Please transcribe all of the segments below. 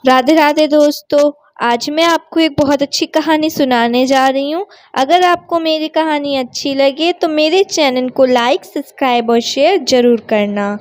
राधे राधे दोस्तों। आज मैं आपको एक बहुत अच्छी कहानी सुनाने जा रही हूँ। अगर आपको मेरी कहानी अच्छी लगे तो मेरे चैनल को लाइक, सब्सक्राइब और शेयर ज़रूर करना।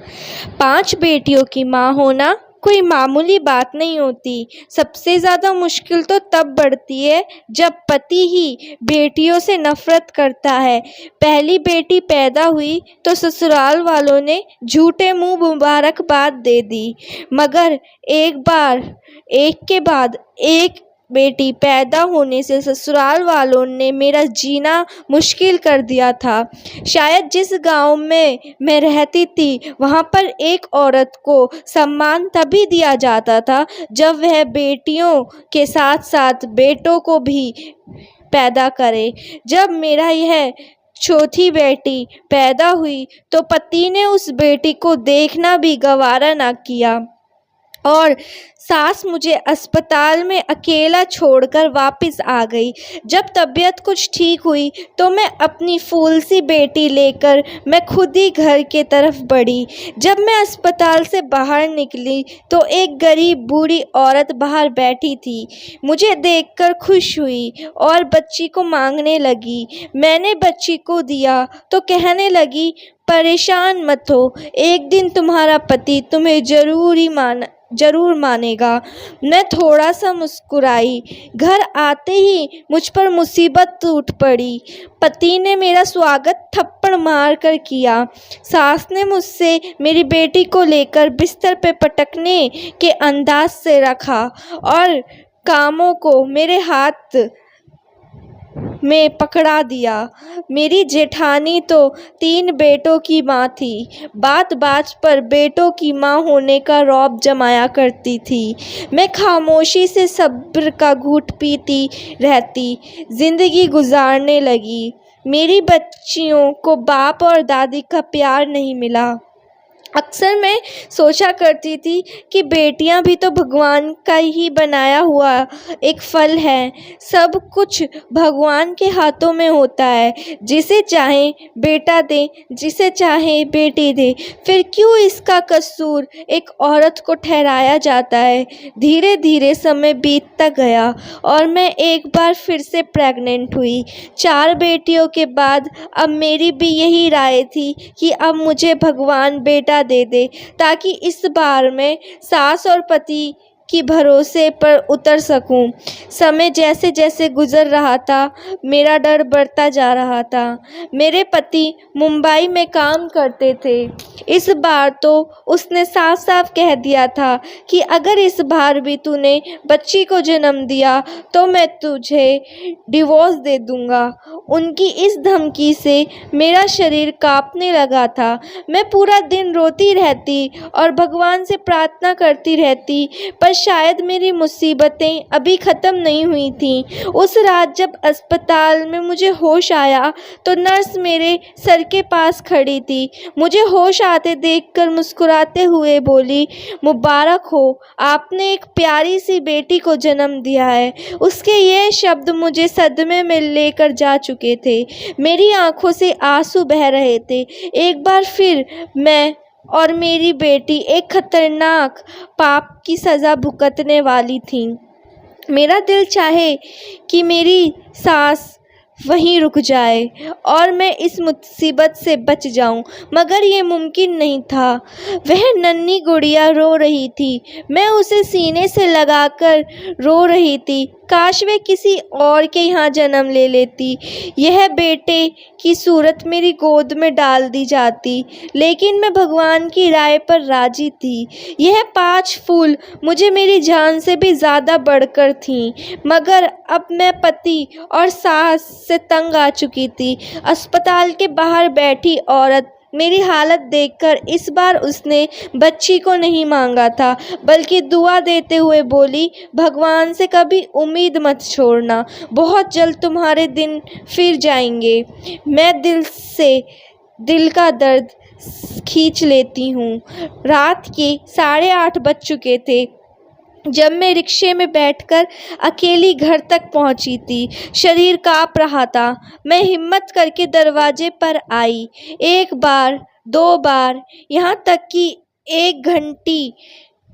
5 बेटियों की माँ होना कोई मामूली बात नहीं होती। सबसे ज़्यादा मुश्किल तो तब बढ़ती है जब पति ही बेटियों से नफ़रत करता है। पहली बेटी पैदा हुई तो ससुराल वालों ने झूठे मुंह मुबारकबाद दे दी, मगर एक के बाद एक बेटी पैदा होने से ससुराल वालों ने मेरा जीना मुश्किल कर दिया था। शायद जिस गांव में मैं रहती थी वहां पर एक औरत को सम्मान तभी दिया जाता था जब वह बेटियों के साथ साथ बेटों को भी पैदा करे। जब मेरा यह चौथी बेटी पैदा हुई तो पति ने उस बेटी को देखना भी गवारा ना किया और सास मुझे अस्पताल में अकेला छोड़कर वापस आ गई। जब तबीयत कुछ ठीक हुई तो मैं अपनी फूल सी बेटी लेकर मैं खुद ही घर के तरफ बढ़ी। जब मैं अस्पताल से बाहर निकली तो एक गरीब बूढ़ी औरत बाहर बैठी थी। मुझे देखकर खुश हुई और बच्ची को मांगने लगी। मैंने बच्ची को दिया तो कहने लगी, परेशान मत हो, एक दिन तुम्हारा पति तुम्हें जरूर मानेगा। मैं थोड़ा सा मुस्कुराई। घर आते ही मुझ पर मुसीबत टूट पड़ी। पति ने मेरा स्वागत थप्पड़ मार कर किया। सास ने मुझसे मेरी बेटी को लेकर बिस्तर पे पटकने के अंदाज से रखा और कामों को मेरे हाथ में पकड़ा दिया। मेरी जेठानी तो 3 बेटों की माँ थी। बात बात पर बेटों की माँ होने का रौब जमाया करती थी। मैं खामोशी से सब्र का घूंट पीती रहती, जिंदगी गुजारने लगी। मेरी बच्चियों को बाप और दादी का प्यार नहीं मिला। अक्सर मैं सोचा करती थी कि बेटियां भी तो भगवान का ही बनाया हुआ एक फल है। सब कुछ भगवान के हाथों में होता है। जिसे चाहे बेटा दे, जिसे चाहे बेटी दे, फिर क्यों इसका कसूर एक औरत को ठहराया जाता है। धीरे धीरे समय बीतता गया और मैं एक बार फिर से प्रेग्नेंट हुई। 4 बेटियों के बाद अब मेरी भी यही राय थी कि अब मुझे भगवान बेटा दे दे, ताकि इस बार मैं सास और पति की भरोसे पर उतर सकूं। समय जैसे जैसे गुजर रहा था मेरा डर बढ़ता जा रहा था। मेरे पति मुंबई में काम करते थे। इस बार तो उसने साफ साफ कह दिया था कि अगर इस बार भी तूने बच्ची को जन्म दिया तो मैं तुझे डिवोर्स दे दूंगा। उनकी इस धमकी से मेरा शरीर कांपने लगा था। मैं पूरा दिन रोती रहती और भगवान से प्रार्थना करती रहती, पर शायद मेरी मुसीबतें अभी ख़त्म नहीं हुई थीं। उस रात जब अस्पताल में मुझे होश आया तो नर्स मेरे सर के पास खड़ी थी। मुझे होश आते देखकर मुस्कुराते हुए बोली, मुबारक हो, आपने एक प्यारी सी बेटी को जन्म दिया है। उसके ये शब्द मुझे सदमे में लेकर जा चुके थे। मेरी आंखों से आंसू बह रहे थे। एक बार फिर मैं और मेरी बेटी एक खतरनाक पाप की सज़ा भुगतने वाली थी। मेरा दिल चाहे कि मेरी सांस वहीं रुक जाए और मैं इस मुसीबत से बच जाऊं, मगर ये मुमकिन नहीं था। वह नन्ही गुड़िया रो रही थी। मैं उसे सीने से लगाकर रो रही थी। काश वे किसी और के यहाँ जन्म ले लेती। यह बेटे की सूरत मेरी गोद में डाल दी जाती, लेकिन मैं भगवान की राय पर राजी थी। यह 5 फूल मुझे मेरी जान से भी ज़्यादा बढ़कर थीं, मगर अब मैं पति और सास से तंग आ चुकी थी। अस्पताल के बाहर बैठी औरत मेरी हालत देखकर इस बार उसने बच्ची को नहीं मांगा था, बल्कि दुआ देते हुए बोली, भगवान से कभी उम्मीद मत छोड़ना, बहुत जल्द तुम्हारे दिन फिर जाएंगे। मैं दिल का दर्द खींच लेती हूँ। रात के 8:30 बज चुके थे जब मैं रिक्शे में बैठकर अकेली घर तक पहुंची थी। शरीर कांप रहा था। मैं हिम्मत करके दरवाजे पर आई। 1 बार, 2 बार, यहाँ तक कि 1 घंटी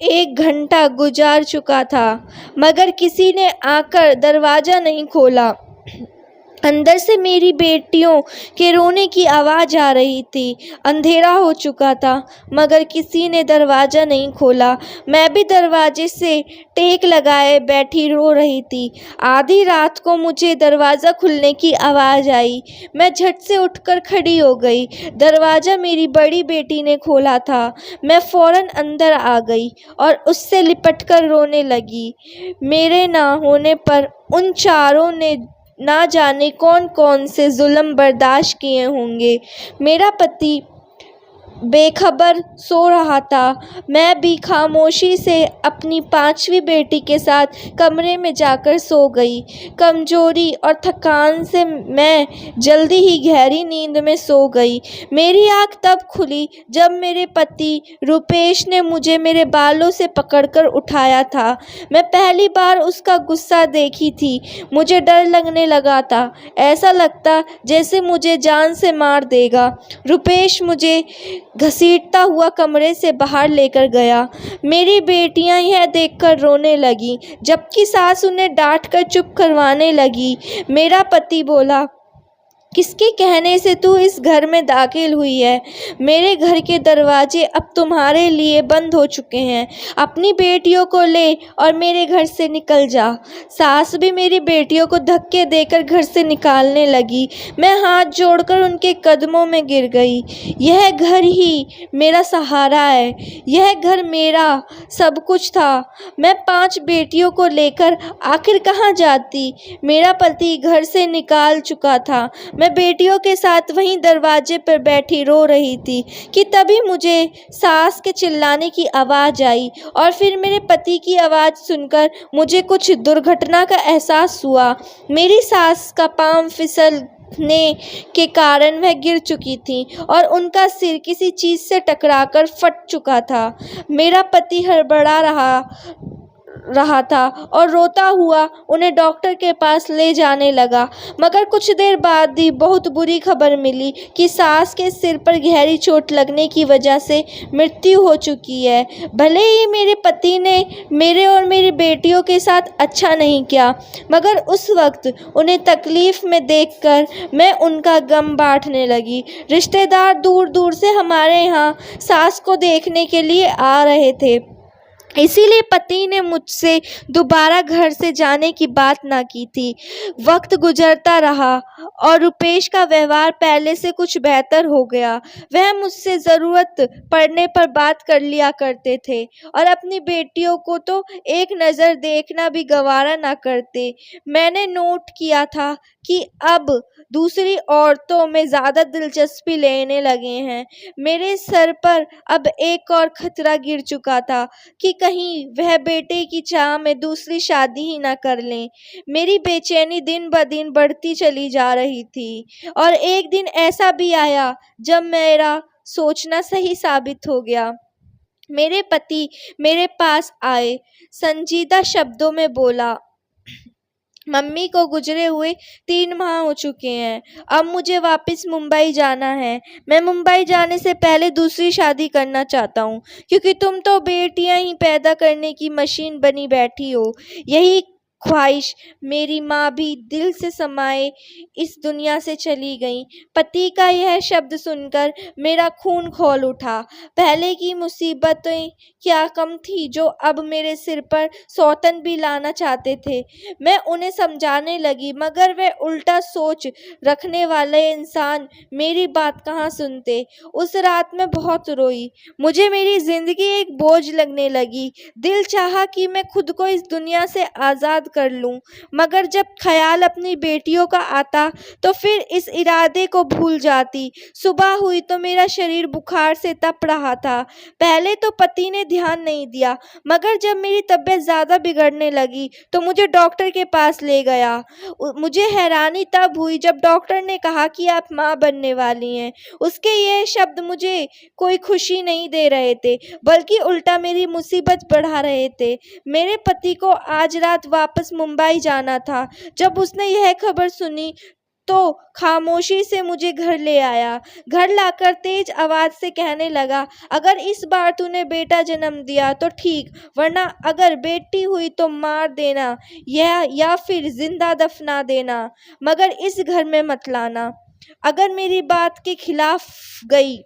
1 घंटा गुजार चुका था, मगर किसी ने आकर दरवाज़ा नहीं खोला। अंदर से मेरी बेटियों के रोने की आवाज़ आ रही थी। अंधेरा हो चुका था, मगर किसी ने दरवाज़ा नहीं खोला। मैं भी दरवाजे से टेक लगाए बैठी रो रही थी। आधी रात को मुझे दरवाज़ा खुलने की आवाज़ आई। मैं झट से उठकर खड़ी हो गई। दरवाज़ा मेरी बड़ी बेटी ने खोला था। मैं फ़ौरन अंदर आ गई और उससे लिपटकर रोने लगी। मेरे ना होने पर उन चारों ने ना जाने कौन कौन से जुल्म बर्दाश्त किए होंगे। मेरा पति बेखबर सो रहा था। मैं भी खामोशी से अपनी 5वीं बेटी के साथ कमरे में जाकर सो गई। कमजोरी और थकान से मैं जल्दी ही गहरी नींद में सो गई। मेरी आँख तब खुली जब मेरे पति रुपेश ने मुझे मेरे बालों से पकड़कर उठाया था। मैं पहली बार उसका गुस्सा देखी थी। मुझे डर लगने लगा था। ऐसा लगता जैसे मुझे जान से मार देगा। रुपेश मुझे घसीटता हुआ कमरे से बाहर लेकर गया। मेरी बेटियां यह देखकर रोने लगीं, जबकि सास उन्हें डांटकर चुप करवाने लगी। मेरा पति बोला, किसके कहने से तू इस घर में दाखिल हुई है? मेरे घर के दरवाजे अब तुम्हारे लिए बंद हो चुके हैं। अपनी बेटियों को ले और मेरे घर से निकल जा। सास भी मेरी बेटियों को धक्के देकर घर से निकालने लगी। मैं हाथ जोड़कर उनके कदमों में गिर गई। यह घर ही मेरा सहारा है। यह घर मेरा सब कुछ था। मैं 5 बेटियों को लेकर आखिर कहाँ जाती? मेरा पति घर से निकाल चुका था। मैं बेटियों के साथ वहीं दरवाजे पर बैठी रो रही थी कि तभी मुझे सास के चिल्लाने की आवाज़ आई और फिर मेरे पति की आवाज़ सुनकर मुझे कुछ दुर्घटना का एहसास हुआ। मेरी सास का पाँव फिसलने के कारण वह गिर चुकी थी और उनका सिर किसी चीज़ से टकराकर फट चुका था। मेरा पति हड़बड़ा रहा था और रोता हुआ उन्हें डॉक्टर के पास ले जाने लगा, मगर कुछ देर बाद ही बहुत बुरी खबर मिली कि सास के सिर पर गहरी चोट लगने की वजह से मृत्यु हो चुकी है। भले ही मेरे पति ने मेरे और मेरी बेटियों के साथ अच्छा नहीं किया, मगर उस वक्त उन्हें तकलीफ़ में देखकर मैं उनका गम बांटने लगी। रिश्तेदार दूर दूर से हमारे यहाँ सास को देखने के लिए आ रहे थे, इसीलिए पति ने मुझसे दोबारा घर से जाने की बात ना की थी। वक्त गुजरता रहा और रुपेश का व्यवहार पहले से कुछ बेहतर हो गया। वह मुझसे ज़रूरत पड़ने पर बात कर लिया करते थे और अपनी बेटियों को तो एक नज़र देखना भी गवारा ना करते। मैंने नोट किया था कि अब दूसरी औरतों में ज़्यादा दिलचस्पी लेने लगे हैं। मेरे सर पर अब एक और खतरा गिर चुका था कि कहीं वह बेटे की चाह में दूसरी शादी ही ना कर लें। मेरी बेचैनी दिन ब दिन बढ़ती चली जा रही थी और एक दिन ऐसा भी आया जब मेरा सोचना सही साबित हो गया। मेरे पति मेरे पास आए, संजीदा शब्दों में बोला, मम्मी को गुजरे हुए 3 माह हो चुके हैं। अब मुझे वापस मुंबई जाना है। मैं मुंबई जाने से पहले दूसरी शादी करना चाहता हूँ, क्योंकि तुम तो बेटियां ही पैदा करने की मशीन बनी बैठी हो। यही ख्वाहिश मेरी माँ भी दिल से समाए इस दुनिया से चली गई। पति का यह शब्द सुनकर मेरा खून खौल उठा। पहले की मुसीबतें क्या कम थी जो अब मेरे सिर पर सौतन भी लाना चाहते थे। मैं उन्हें समझाने लगी, मगर वे उल्टा सोच रखने वाले इंसान मेरी बात कहाँ सुनते। उस रात मैं बहुत रोई। मुझे मेरी जिंदगी एक बोझ लगने लगी। दिल चाहा कि मैं खुद को इस दुनिया से आज़ाद कर लूं, मगर जब ख्याल अपनी बेटियों का आता तो फिर इस इरादे को भूल जाती। सुबह हुई तो मेरा शरीर बुखार से तप रहा था। पहले तो पति ने ध्यान नहीं दिया, मगर जब मेरी तबीयत ज़्यादा बिगड़ने लगी तो मुझे डॉक्टर के पास ले गया। मुझे हैरानी तब हुई जब डॉक्टर ने कहा कि आप माँ बनने वाली हैं। उसके ये शब्द मुझे कोई खुशी नहीं दे रहे थे, बल्कि उल्टा मेरी मुसीबत बढ़ा रहे थे। मेरे पति को आज रात वापस मुंबई जाना था। जब उसने यह खबर सुनी तो खामोशी से मुझे घर ले आया। घर लाकर तेज आवाज से कहने लगा, अगर इस बार तूने बेटा जन्म दिया तो ठीक, वरना अगर बेटी हुई तो मार देना या फिर जिंदा दफना देना, मगर इस घर में मत लाना। अगर मेरी बात के खिलाफ गई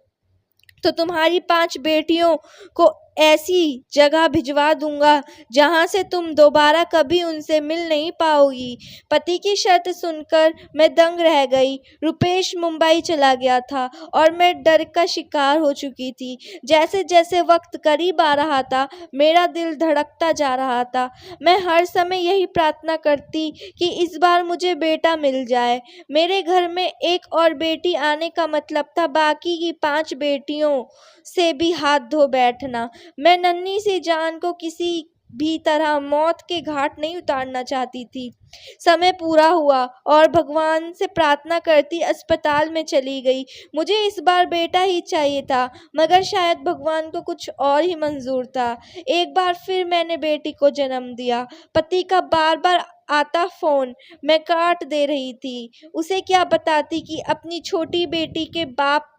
तो तुम्हारी 5 बेटियों को ऐसी जगह भिजवा दूंगा जहां से तुम दोबारा कभी उनसे मिल नहीं पाओगी। पति की शर्त सुनकर मैं दंग रह गई। रुपेश मुंबई चला गया था और मैं डर का शिकार हो चुकी थी। जैसे जैसे वक्त करीब आ रहा था, मेरा दिल धड़कता जा रहा था। मैं हर समय यही प्रार्थना करती कि इस बार मुझे बेटा मिल जाए। मेरे घर में एक और बेटी आने का मतलब था बाकी की 5 बेटियों से भी हाथ धो बैठना। मैं नन्ही सी जान को किसी भी तरह मौत के घाट नहीं उतारना चाहती थी। समय पूरा हुआ और भगवान से प्रार्थना करती अस्पताल में चली गई। मुझे इस बार बेटा ही चाहिए था, मगर शायद भगवान को कुछ और ही मंजूर था। एक बार फिर मैंने बेटी को जन्म दिया। पति का बार बार आता फोन मैं काट दे रही थी। उसे क्या बताती कि अपनी छोटी बेटी के बाप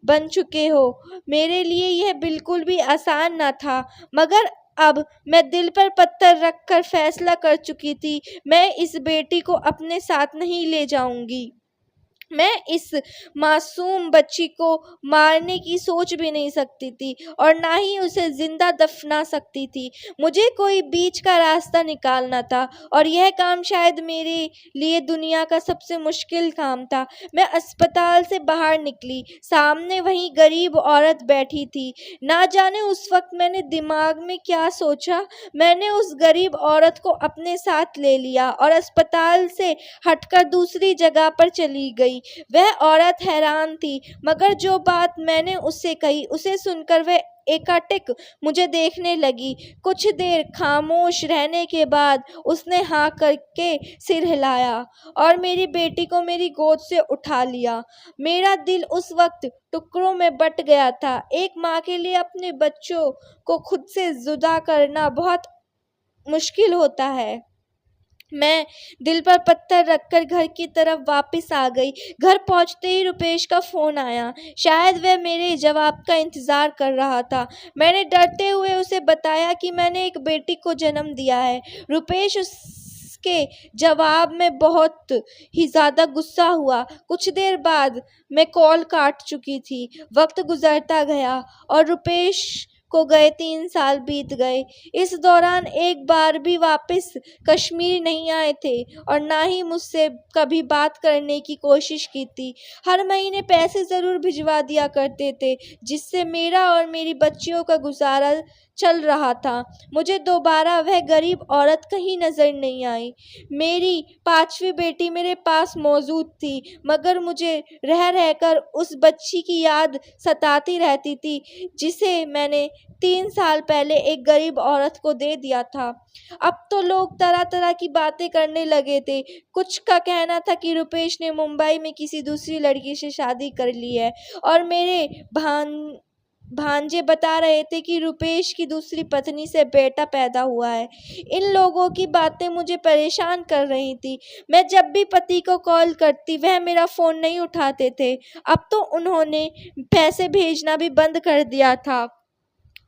बन चुके हो। मेरे लिए यह बिल्कुल भी आसान न था, मगर अब मैं दिल पर पत्थर रखकर फैसला कर चुकी थी, मैं इस बेटी को अपने साथ नहीं ले जाऊंगी। मैं इस मासूम बच्ची को मारने की सोच भी नहीं सकती थी और ना ही उसे जिंदा दफना सकती थी। मुझे कोई बीच का रास्ता निकालना था और यह काम शायद मेरे लिए दुनिया का सबसे मुश्किल काम था। मैं अस्पताल से बाहर निकली। सामने वही गरीब औरत बैठी थी। ना जाने उस वक्त मैंने दिमाग में क्या सोचा। मैंने उस गरीब औरत को अपने साथ ले लिया और अस्पताल से हटकर दूसरी जगह पर चली गई। वह औरत हैरान थी, मगर जो बात मैंने उससे कही उसे सुनकर वह एकाएक मुझे देखने लगी। कुछ देर खामोश रहने के बाद उसने हाँ करके सिर हिलाया और मेरी बेटी को मेरी गोद से उठा लिया। मेरा दिल उस वक्त टुकड़ों में बट गया था। एक माँ के लिए अपने बच्चों को खुद से जुदा करना बहुत मुश्किल होता है। मैं दिल पर पत्थर रखकर घर की तरफ वापस आ गई। घर पहुंचते ही रुपेश का फोन आया। शायद वह मेरे जवाब का इंतजार कर रहा था। मैंने डरते हुए उसे बताया कि मैंने एक बेटी को जन्म दिया है। रुपेश उसके जवाब में बहुत ही ज्यादा गुस्सा हुआ। कुछ देर बाद मैं कॉल काट चुकी थी। वक्त गुजरता गया और रुपेश को गए 3 साल बीत गए। इस दौरान एक बार भी वापस कश्मीर नहीं आए थे और ना ही मुझसे कभी बात करने की कोशिश की थी। हर महीने पैसे ज़रूर भिजवा दिया करते थे, जिससे मेरा और मेरी बच्चियों का गुजारा चल रहा था। मुझे दोबारा वह गरीब औरत कहीं नज़र नहीं आई। मेरी 5वीं बेटी मेरे पास मौजूद थी, मगर मुझे रह रहकर उस बच्ची की याद सताती रहती थी, जिसे मैंने 3 साल पहले एक गरीब औरत को दे दिया था। अब तो लोग तरह तरह की बातें करने लगे थे। कुछ का कहना था कि रुपेश ने मुंबई में किसी दूसरी लड़की से शादी कर ली है और मेरे भांजे बता रहे थे कि रुपेश की दूसरी पत्नी से बेटा पैदा हुआ है। इन लोगों की बातें मुझे परेशान कर रही थी। मैं जब भी पति को कॉल करती वह मेरा फ़ोन नहीं उठाते थे। अब तो उन्होंने पैसे भेजना भी बंद कर दिया था।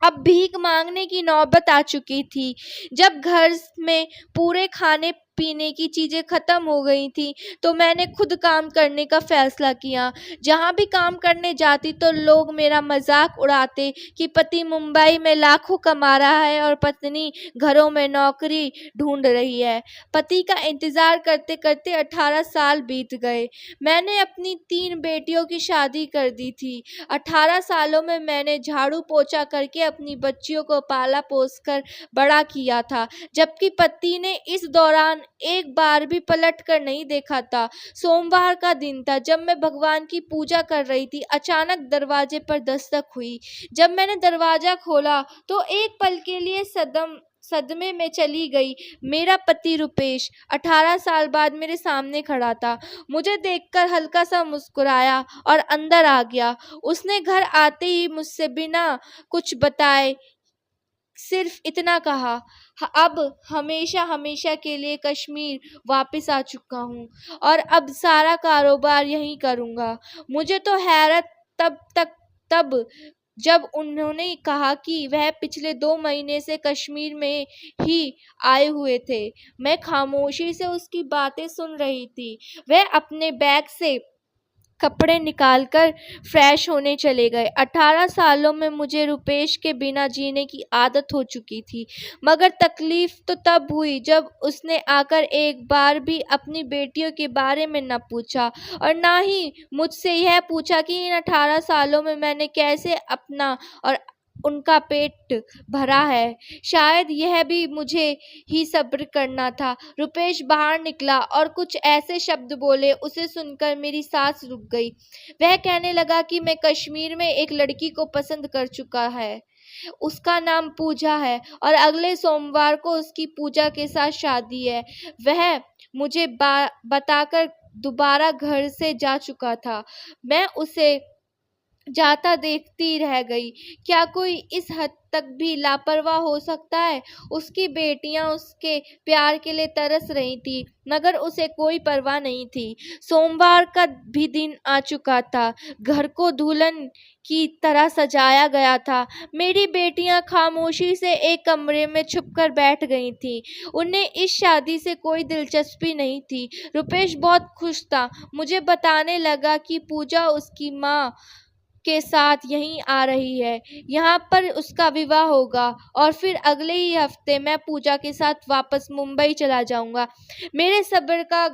अब भीख मांगने की नौबत आ चुकी थी। जब घर में पूरे खाने पीने की चीज़ें ख़त्म हो गई थी, तो मैंने खुद काम करने का फ़ैसला किया। जहाँ भी काम करने जाती तो लोग मेरा मजाक उड़ाते कि पति मुंबई में लाखों कमा रहा है और पत्नी घरों में नौकरी ढूंढ रही है। पति का इंतज़ार करते करते 18 साल बीत गए। मैंने अपनी 3 बेटियों की शादी कर दी थी। 18 सालों में मैंने झाड़ू पोछा करके अपनी बच्चियों को पाला पोस कर बड़ा किया था, जबकि पति ने इस दौरान एक बार भी पलट कर नहीं देखा था। सोमवार का दिन था, जब मैं भगवान की पूजा कर रही थी। अचानक दरवाजे पर दस्तक हुई। जब मैंने दरवाजा खोला तो एक पल के लिए सदमे में चली गई। मेरा पति रुपेश 18 साल बाद मेरे सामने खड़ा था। मुझे देखकर हल्का सा मुस्कुराया और अंदर आ गया। उसने घर आते ही मुझसे बिना कुछ बताए सिर्फ इतना कहा, अब हमेशा हमेशा के लिए कश्मीर वापस आ चुका हूँ और अब सारा कारोबार यहीं करूँगा। मुझे तो हैरत तब जब उन्होंने कहा कि वह पिछले 2 महीने से कश्मीर में ही आए हुए थे। मैं खामोशी से उसकी बातें सुन रही थी। वह अपने बैग से कपड़े निकालकर फ्रेश होने चले गए। 18 सालों में मुझे रुपेश के बिना जीने की आदत हो चुकी थी, मगर तकलीफ तो तब हुई जब उसने आकर एक बार भी अपनी बेटियों के बारे में न पूछा और ना ही मुझसे यह पूछा कि इन 18 सालों में मैंने कैसे अपना और उनका पेट भरा है। शायद यह भी मुझे ही सब्र करना था। रुपेश बाहर निकला और कुछ ऐसे शब्द बोले, उसे सुनकर मेरी सांस रुक गई। वह कहने लगा कि मैं कश्मीर में एक लड़की को पसंद कर चुका है। उसका नाम पूजा है और अगले सोमवार को उसकी पूजा के साथ शादी है। वह मुझे बताकर दोबारा घर से जा चुका था। मैं उसे जाता देखती रह गई। क्या कोई इस हद तक भी लापरवाह हो सकता है? उसकी बेटियां उसके प्यार के लिए तरस रही थी, मगर उसे कोई परवाह नहीं थी। सोमवार का भी दिन आ चुका था। घर को दुल्हन की तरह सजाया गया था। मेरी बेटियां खामोशी से एक कमरे में छुपकर बैठ गई थीं। उन्हें इस शादी से कोई दिलचस्पी नहीं थी। रुपेश बहुत खुश था। मुझे बताने लगा कि पूजा उसकी माँ के साथ यहीं आ रही है। यहाँ पर उसका विवाह होगा और फिर अगले ही हफ्ते मैं पूजा के साथ वापस मुंबई चला जाऊंगा। मेरे सब्र का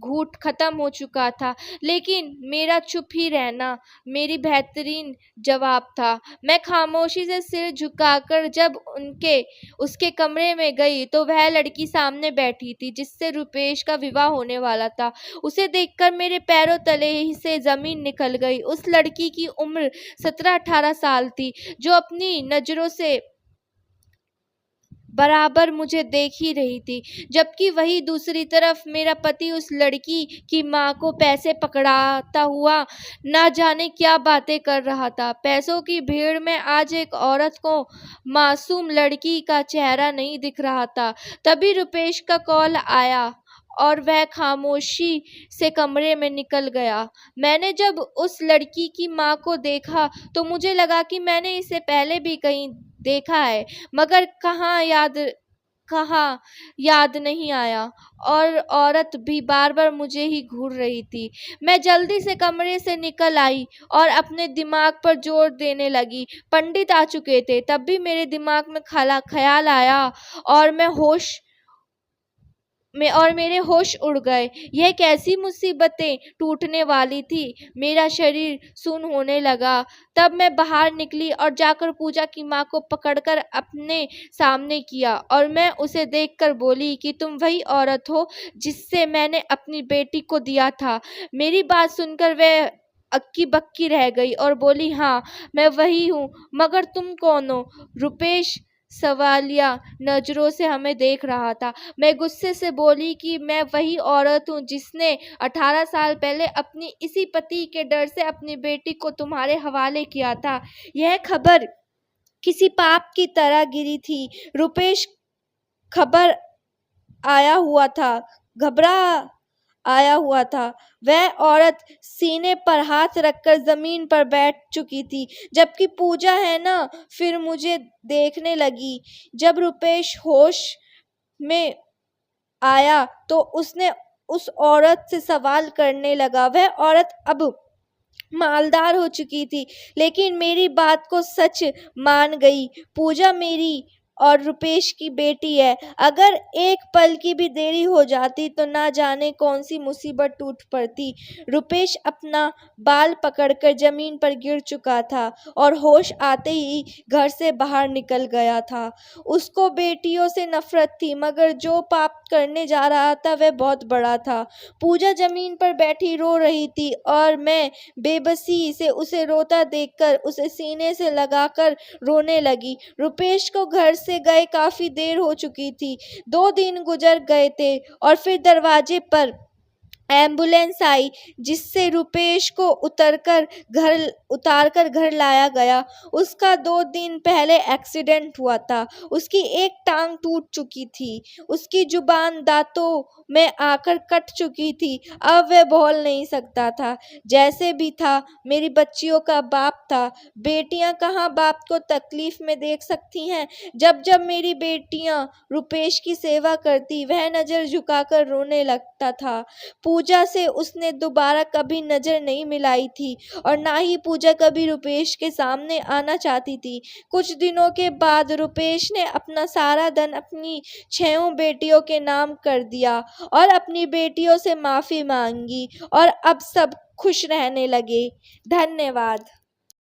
घूंट खत्म हो चुका था, लेकिन मेरा चुप ही रहना मेरी बेहतरीन जवाब था। मैं खामोशी से सिर झुकाकर जब उसके कमरे में गई तो वह लड़की सामने बैठी थी जिससे रुपेश का विवाह होने वाला था। उसे देखकर मेरे पैरों तले से जमीन निकल गई। उस लड़की की उम्र 17-18 साल थी, जो अपनी नजरों से बराबर मुझे देख ही रही थी, जबकि वही दूसरी तरफ मेरा पति उस लड़की की माँ को पैसे पकड़ाता हुआ ना जाने क्या बातें कर रहा था। पैसों की भीड़ में आज एक औरत को मासूम लड़की का चेहरा नहीं दिख रहा था। तभी रुपेश का कॉल आया और वह खामोशी से कमरे में निकल गया। मैंने जब उस लड़की की माँ को देखा तो मुझे लगा कि मैंने इसे पहले भी कहीं देखा है, मगर कहाँ याद नहीं आया। और औरत भी बार बार मुझे ही घूर रही थी। मैं जल्दी से कमरे से निकल आई और अपने दिमाग पर जोर देने लगी। पंडित आ चुके थे। तब भी मेरे दिमाग में ख्याल आया और मेरे होश उड़ गए। यह कैसी मुसीबतें टूटने वाली थी। मेरा शरीर सुन्न होने लगा। तब मैं बाहर निकली और जाकर पूजा की माँ को पकड़कर अपने सामने किया और मैं उसे देखकर बोली कि तुम वही औरत हो जिससे मैंने अपनी बेटी को दिया था। मेरी बात सुनकर वह अक्की बक्की रह गई और बोली, हाँ मैं वही हूँ, मगर तुम कौन हो? रुपेश सवालिया नजरों से हमें देख रहा था। मैं गुस्से से बोली कि मैं वही औरत हूँ जिसने 18 साल पहले अपनी इसी पति के डर से अपनी बेटी को तुम्हारे हवाले किया था। यह खबर किसी पाप की तरह गिरी थी। रुपेश खबर आया हुआ था, घबरा आया हुआ था। वह औरत सीने पर हाथ रखकर जमीन पर बैठ चुकी थी, जबकि पूजा है ना, फिर मुझे देखने लगी। जब रुपेश होश में आया तो उसने उस औरत से सवाल करने लगा। वह औरत अब मालदार हो चुकी थी, लेकिन मेरी बात को सच मान गई। पूजा मेरी और रुपेश की बेटी है। अगर एक पल की भी देरी हो जाती तो ना जाने कौन सी मुसीबत टूट पड़ती। रुपेश अपना बाल पकड़कर जमीन पर गिर चुका था और होश आते ही घर से बाहर निकल गया था। उसको बेटियों से नफरत थी, मगर जो पाप करने जा रहा था वह बहुत बड़ा था। पूजा जमीन पर बैठी रो रही थी और मैं बेबसी से उसे रोता देखकर उसे सीने से लगाकर रोने लगी। रुपेश को घर से गए काफी देर हो चुकी थी। 2 दिन गुजर गए थे और फिर दरवाजे पर एम्बुलेंस आई जिससे रुपेश को उतार कर घर लाया गया। उसका 2 दिन पहले एक्सीडेंट हुआ था। उसकी एक टांग टूट चुकी थी। उसकी जुबान दांतों में आकर कट चुकी थी। अब वह बोल नहीं सकता था। जैसे भी था मेरी बच्चियों का बाप था। बेटियां कहाँ बाप को तकलीफ में देख सकती हैं। जब जब मेरी बेटियां रुपेश की सेवा करती वह नजर झुकाकर रोने लगता था। पूजा से उसने दोबारा कभी नजर नहीं मिलाई थी और ना ही पूजा कभी रुपेश के सामने आना चाहती थी। कुछ दिनों के बाद रुपेश ने अपना सारा धन अपनी 6 बेटियों के नाम कर दिया और अपनी बेटियों से माफी मांगी और अब सब खुश रहने लगे। धन्यवाद।